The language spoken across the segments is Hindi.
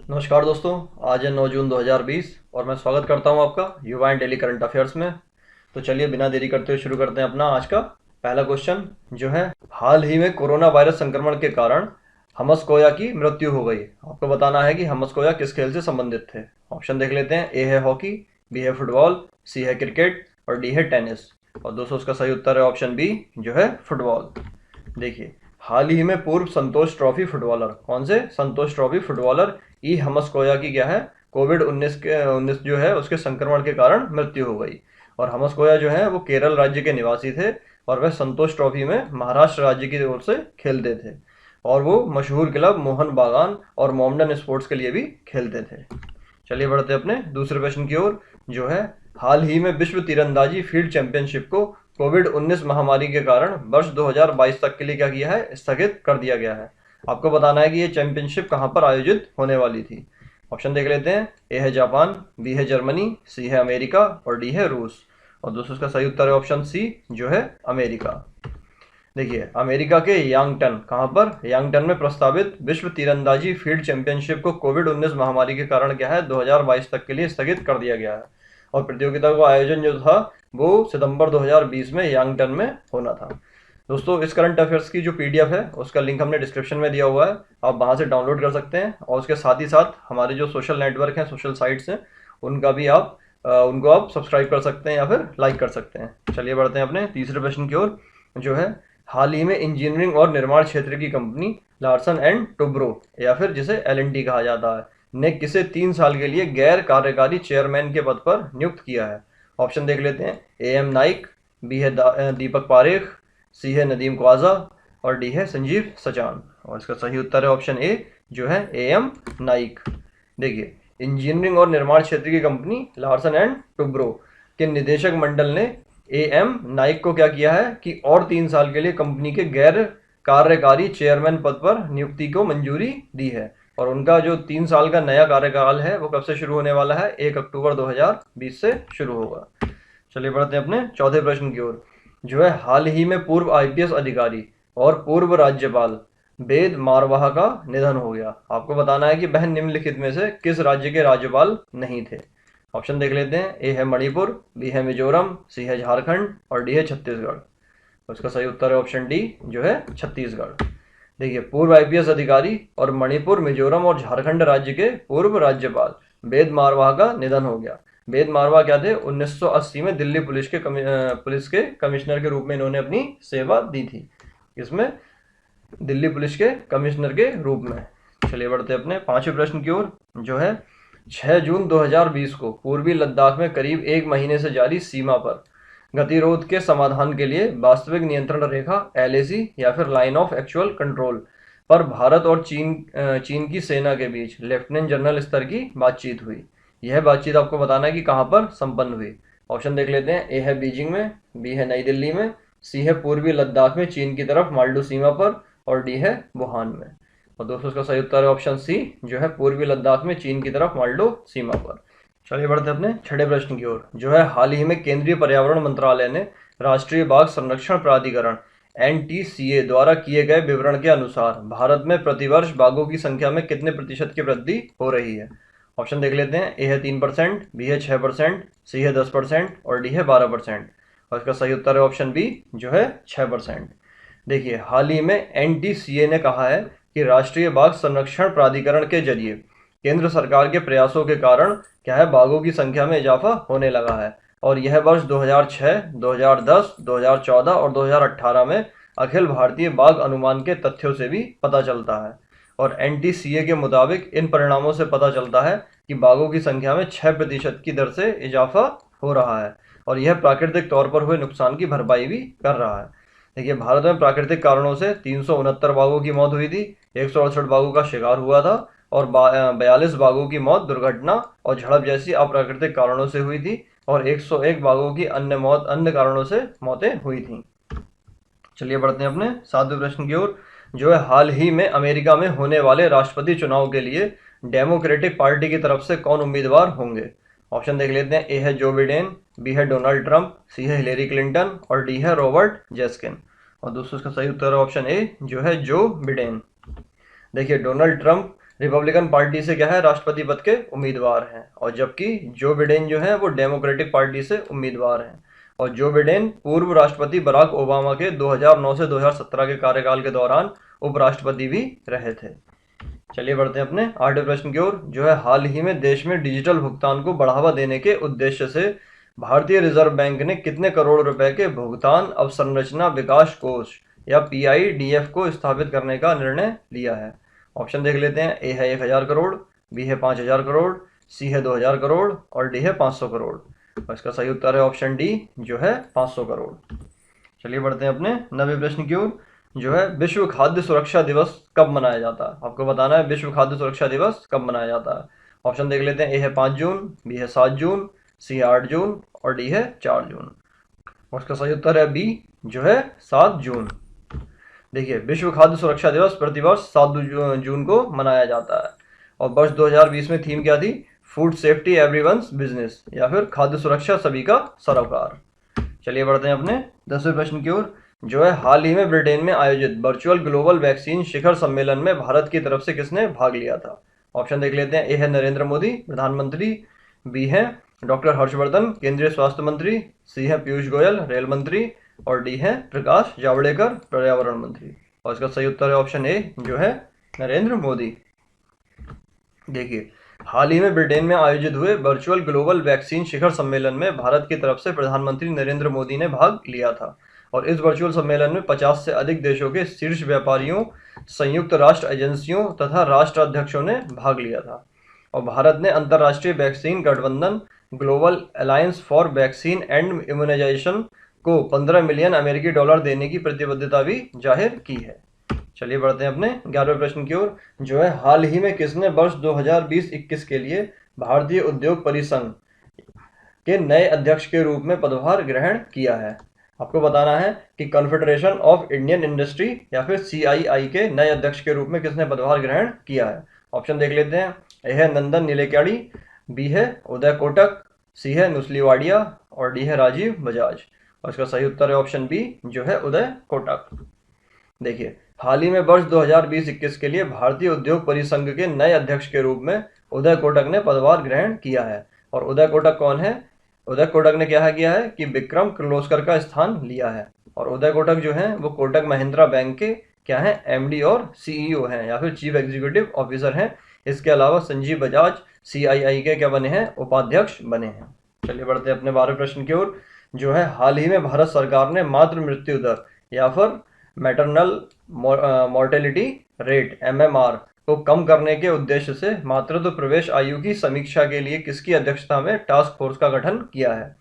नमस्कार दोस्तों। आज है 9 जून 2020 और मैं स्वागत करता हूं आपका युवा एंड डेली करंट अफेयर्स में। तो चलिए बिना देरी करते हुए शुरू करते हैं अपना आज का पहला क्वेश्चन, जो है हाल ही में कोरोना वायरस संक्रमण के कारण हमस कोया की मृत्यु हो गई। आपको बताना है कि हमस कोया किस खेल से संबंधित थे। ऑप्शन देख लेते हैं। ए है हॉकी, बी है फुटबॉल, सी है क्रिकेट और डी है टेनिस। और दोस्तों उसका सही उत्तर है ऑप्शन बी, जो है फुटबॉल। देखिए, हाल ही में पूर्व संतोष ट्रॉफी फुटबॉलर, कौन से संतोष ट्रॉफी फुटबॉलर ई हमस्कोया की क्या है, कोविड 19 जो है उसके संक्रमण के कारण मृत्यु हो गई। और हमस्कोया जो है वो केरल राज्य के निवासी थे और वह संतोष ट्रॉफी में महाराष्ट्र राज्य की ओर से खेलते थे। और वो मशहूर क्लब मोहन बागान और मोमडन स्पोर्ट्स के लिए भी खेलते थे। चलिए बढ़ते अपने दूसरे प्रश्न की ओर, जो है हाल ही में विश्व तीरंदाजी फील्ड चैंपियनशिप को कोविड 19 महामारी के कारण वर्ष 2022 तक के लिए क्या किया है, स्थगित कर दिया गया है। आपको बताना है कि ये चैंपियनशिप कहाँ पर आयोजित होने वाली थी। ऑप्शन देख लेते हैं। ए है जापान, बी है जर्मनी, सी है अमेरिका और डी है रूस। और दोस्तों इसका सही उत्तर है ऑप्शन सी, जो है अमेरिका। देखिए, अमेरिका के यांगटन, कहाँ पर, यांगटन में प्रस्तावित विश्व तीरंदाजी फील्ड चैंपियनशिप को कोविड 19 महामारी के कारण क्या है 2022 तक के लिए स्थगित कर दिया गया है। और प्रतियोगिता का आयोजन जो था वो सितंबर 2020 में यांगटन में होना था। दोस्तों इस करंट अफेयर्स की जो पीडीएफ है उसका लिंक हमने डिस्क्रिप्शन में दिया हुआ है, आप वहाँ से डाउनलोड कर सकते हैं। और उसके साथ ही साथ हमारे जो सोशल नेटवर्क हैं, सोशल साइट्स हैं, उनका भी उनको आप सब्सक्राइब कर सकते हैं या फिर लाइक कर सकते हैं। चलिए बढ़ते हैं अपने तीसरे प्रश्न की ओर, जो है हाल ही में इंजीनियरिंग और निर्माण क्षेत्र की कंपनी लार्सन एंड टुब्रो, या फिर जिसे एल&टी कहा जाता है, ने किसे 3 साल के लिए गैर कार्यकारी चेयरमैन के पद पर नियुक्त किया है। ऑप्शन देख लेते हैं। ए एम नाइक, बी है दीपक पारेख, सी है नदीम ख्वाजा और डी है संजीव सचान। और इसका सही उत्तर है ऑप्शन ए, जो है ए एम नाइक। देखिए, इंजीनियरिंग और निर्माण क्षेत्र की कंपनी लार्सन एंड टुब्रो के निदेशक मंडल ने ए एम नाइक को क्या किया है कि और 3 साल के लिए कंपनी के गैर कार्यकारी चेयरमैन पद पर नियुक्ति को मंजूरी दी है। और उनका जो 3 साल का नया कार्यकाल है वो कब से शुरू होने वाला है, 1 अक्टूबर 2020 से शुरू होगा। चलिए बढ़ते हैं अपने चौथे प्रश्न की ओर, जो है हाल ही में पूर्व आईपीएस अधिकारी और पूर्व राज्यपाल वेद मारवाह का निधन हो गया। आपको बताना है कि वह निम्नलिखित में से किस राज्य के राज्यपाल नहीं थे। ऑप्शन देख लेते हैं। ए है मणिपुर, बी है मिजोरम, सी है झारखंड और डी है छत्तीसगढ़। तो इसका सही उत्तर है ऑप्शन डी, जो है छत्तीसगढ़। देखिए, पूर्व आईपीएस अधिकारी और मणिपुर, मिजोरम और झारखंड राज्य के पूर्व राज्यपाल वेद मारवाह का निधन हो गया। वेद मारवाह क्या थे, 1980 में दिल्ली पुलिस के कमिश्नर के रूप में इन्होंने अपनी सेवा दी थी। इसमें दिल्ली पुलिस के कमिश्नर के रूप में। चलिए बढ़ते अपने पांचवें प्रश्न की ओर, जो है 6 जून 2020 को पूर्वी लद्दाख में करीब 1 महीने से जारी सीमा पर गतिरोध के समाधान के लिए वास्तविक नियंत्रण रेखा एलएसी या फिर लाइन ऑफ एक्चुअल कंट्रोल पर भारत और चीन की सेना के बीच लेफ्टिनेंट जनरल स्तर की बातचीत हुई। यह बातचीत आपको बताना है कि कहां पर संपन्न हुई। ऑप्शन देख लेते हैं। ए है बीजिंग में, बी है नई दिल्ली में, सी है पूर्वी लद्दाख में चीन की तरफ मालडू सीमा पर और डी है वुहान में। और दोस्तों इसका सही उत्तर है ऑप्शन सी, जो है पूर्वी लद्दाख में चीन की तरफ मालडो सीमा पर। चलिए बढ़ते अपने छठे प्रश्न की ओर, जो है हाल ही में केंद्रीय पर्यावरण मंत्रालय ने राष्ट्रीय बाघ संरक्षण प्राधिकरण एनटीसीए द्वारा किए गए विवरण के अनुसार भारत में प्रतिवर्ष बाघों की संख्या में कितने प्रतिशत की वृद्धि हो रही है। ऑप्शन देख लेते हैं। ए है 3%, बी है 6%, सी है 10% और डी है 12%। और इसका सही उत्तर है ऑप्शन बी, जो है 6%। देखिए, हाल ही में एनटीसीए ने कहा है कि राष्ट्रीय बाघ संरक्षण प्राधिकरण के जरिए केंद्र सरकार के प्रयासों के कारण क्या है, बाघों की संख्या में इजाफा होने लगा है। और यह वर्ष 2006, 2010, 2014 और 2018 में अखिल भारतीय बाघ अनुमान के तथ्यों से भी पता चलता है। और एनटीसीए के मुताबिक इन परिणामों से पता चलता है कि बाघों की संख्या में 6% की दर से इजाफा हो रहा है और यह प्राकृतिक तौर पर हुए नुकसान की भरपाई भी कर रहा है। देखिए, भारत में प्राकृतिक कारणों से 369 बाघों की मौत हुई थी, 168 बाघों का शिकार हुआ था और 42 बाघों की मौत दुर्घटना और झड़प जैसी अप्राकृतिक कारणों से हुई थी और 101 बाघों की अन्य कारणों से मौतें हुई थी। चलिए बढ़ते हैं अपने सातवें प्रश्न की ओर, जो है हाल ही में अमेरिका में होने वाले राष्ट्रपति चुनाव के लिए डेमोक्रेटिक पार्टी की तरफ से कौन उम्मीदवार होंगे। ऑप्शन देख लेते हैं। ए है जो बिडेन, बी है डोनाल्ड ट्रंप, सी है हिलेरी क्लिंटन और डी है रॉबर्ट जेस्किन। और दोस्तों इसका सही उत्तर है ऑप्शन ए, जो है जो बिडेन। देखिए, डोनाल्ड ट्रंप रिपब्लिकन पार्टी से क्या है, राष्ट्रपति पद के उम्मीदवार हैं, और जबकि जो बिडेन जो है वो डेमोक्रेटिक पार्टी से उम्मीदवार हैं। और जो बिडेन पूर्व राष्ट्रपति बराक ओबामा के 2009 से 2017 के कार्यकाल के दौरान उपराष्ट्रपति भी रहे थे। चलिए बढ़ते हैं अपने 8वें प्रश्न की ओर, जो है हाल ही में देश में डिजिटल भुगतान को बढ़ावा देने के उद्देश्य से भारतीय रिजर्व बैंक ने कितने करोड़ रुपए के भुगतान अवसंरचना विकास कोष या PIDF को स्थापित करने का निर्णय लिया है। ऑप्शन देख लेते हैं। ए है 1000 करोड़, बी है 5000 करोड़, सी है 2000 करोड़ और डी है 500 करोड़। और इसका सही उत्तर है ऑप्शन डी, जो है 500 करोड़। चलिए बढ़ते हैं अपने 9वें प्रश्न की ओर, जो है विश्व खाद्य सुरक्षा दिवस कब मनाया जाता है। आपको बताना है विश्व खाद्य सुरक्षा दिवस कब मनाया जाता है। ऑप्शन देख लेते हैं। ए है 5 जून, बी है 7 जून, सी है 8 जून और डी है 4 जून। और इसका सही उत्तर है बी, जो है 7 जून। देखिए, विश्व खाद्य सुरक्षा दिवस प्रतिवर्ष 7 जून को मनाया जाता है, और वर्ष 2020 में थीम क्या थी, फूड सेफ्टी एवरीवन्स बिजनेस, या फिर खाद्य सुरक्षा सभी का सरोकार। चलिए बढ़ते हैं अपने 10वें प्रश्न की ओर, जो है हाल ही में ब्रिटेन में आयोजित वर्चुअल ग्लोबल वैक्सीन शिखर सम्मेलन में भारत की तरफ से किसने भाग लिया था। ऑप्शन देख लेते हैं। ए है नरेंद्र मोदी प्रधानमंत्री, बी है डॉक्टर हर्षवर्धन केंद्रीय स्वास्थ्य मंत्री, सी है पीयूष गोयल रेल मंत्री और डी है प्रकाश जावड़ेकर पर्यावरण मंत्री। और इसका सही उत्तर है ऑप्शन ए, जो है नरेंद्र मोदी। देखिए, हाल ही में ब्रिटेन में आयोजित हुए वर्चुअल ग्लोबल वैक्सीन शिखर सम्मेलन में भारत की तरफ से प्रधानमंत्री नरेंद्र मोदी ने भाग लिया था, और इस वर्चुअल सम्मेलन में 50 से अधिक देशों के शीर्ष व्यापारियों, संयुक्त राष्ट्र एजेंसियों तथा राष्ट्राध्यक्षों ने भाग लिया था। और भारत ने अंतर्राष्ट्रीय वैक्सीन गठबंधन global alliance for vaccine and immunisation को 15 मिलियन अमेरिकी डॉलर देने की प्रतिबद्धता भी जाहिर की है। चलिए बढ़ते हैं अपने 11वें प्रश्न की ओर, जो है हाल ही में किसने वर्ष 2020-21 के लिए भारतीय उद्योग परिसंघ के नए अध्यक्ष के रूप में पदभार ग्रहण किया है। आपको बताना है कि कॉन्फेडरेशन ऑफ इंडियन इंडस्ट्री या फिर CII के नए अध्यक्ष के रूप में किसने पदभार ग्रहण किया है। ऑप्शन देख लेते हैं। ए है नंदन नीलेकणी, बी है उदय कोटक, सी है नुस्ली वाडिया और डी है राजीव बजाज। और इसका सही उत्तर है ऑप्शन बी, जो है उदय कोटक। देखिए, हाल ही में वर्ष 2020-21 के लिए भारतीय उद्योग परिसंघ के नए अध्यक्ष के रूप में उदय कोटक ने पदभार ग्रहण किया है। और उदय कोटक कौन है? उदय कोटक ने क्या किया है कि विक्रम किर्लोस्कर का स्थान लिया है। और उदय कोटक जो है वो कोटक महिंद्रा बैंक के क्या है, MD और CEO हैं, या फिर चीफ एग्जीक्यूटिव ऑफिसर हैं। इसके अलावा संजीव बजाज CII के क्या बने हैं, उपाध्यक्ष बने हैं। चलिए बढ़ते हैं अपने 12वें प्रश्न की ओर, जो है हाल ही में भारत सरकार ने मातृ मृत्यु दर या फिर मैटरनल मॉर्टेलिटी रेट MMR को कम करने के उद्देश्य से मातृत्व प्रवेश आयु की समीक्षा के लिए किसकी अध्यक्षता में टास्क फोर्स का गठन किया है।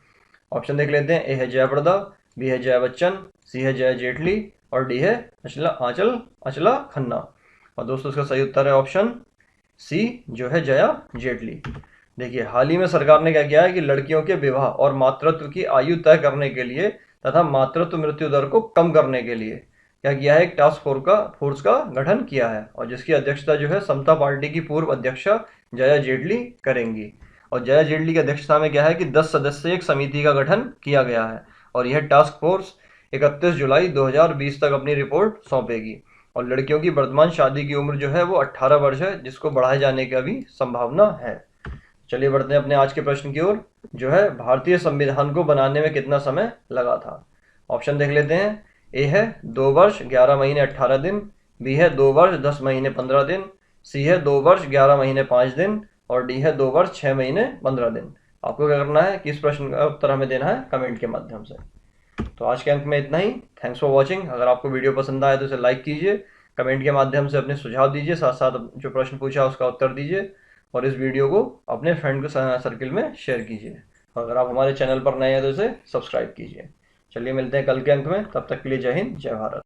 ऑप्शन देख लेते हैं। ए है जयप्रदा, बी है जया बच्चन, सी है जया जेटली और डी है अचला खन्ना। और दोस्तों इसका सही उत्तर है ऑप्शन सी, जो है जया जेटली। देखिए, हाल ही में सरकार ने क्या किया है कि लड़कियों के विवाह और मातृत्व की आयु तय करने के लिए तथा मातृत्व मृत्यु दर को कम करने के लिए क्या किया है, एक टास्क फोर्स का गठन किया है, और जिसकी अध्यक्षता जो है समता पार्टी की पूर्व अध्यक्षा जया जेटली करेंगी। और जया जेटली की अध्यक्षता में क्या है कि 10 सदस्यीय एक समिति का गठन किया गया है, और यह टास्क फोर्स 31 जुलाई 2020 तक अपनी रिपोर्ट सौंपेगी। और लड़कियों की वर्तमान शादी की उम्र जो है वो 18 वर्ष है, जिसको बढ़ाए जाने की भी संभावना है। चलिए बढ़ते हैं अपने आज के प्रश्न की ओर, जो है भारतीय संविधान को बनाने में कितना समय लगा था। ऑप्शन देख लेते हैं। ए है 2 वर्ष 11 महीने 18 दिन, बी है 2 वर्ष 10 महीने 15 दिन, सी है 2 वर्ष 11 महीने 5 दिन और डी है 2 वर्ष 6 महीने 15 दिन। आपको क्या करना है कि इस प्रश्न का उत्तर हमें देना है कमेंट के माध्यम से। तो आज के अंक में इतना ही। Thanks for watching. अगर आपको वीडियो पसंद आए तो इसे लाइक कीजिए, कमेंट के माध्यम से अपने सुझाव दीजिए, साथ साथ जो प्रश्न पूछा उसका उत्तर दीजिए, और इस वीडियो को अपने फ्रेंड के सर्किल में शेयर कीजिए। अगर आप हमारे चैनल पर नए हैं तो इसे सब्सक्राइब कीजिए। चलिए मिलते हैं कल के अंक में, तब तक के लिए जय हिंद, जय भारत।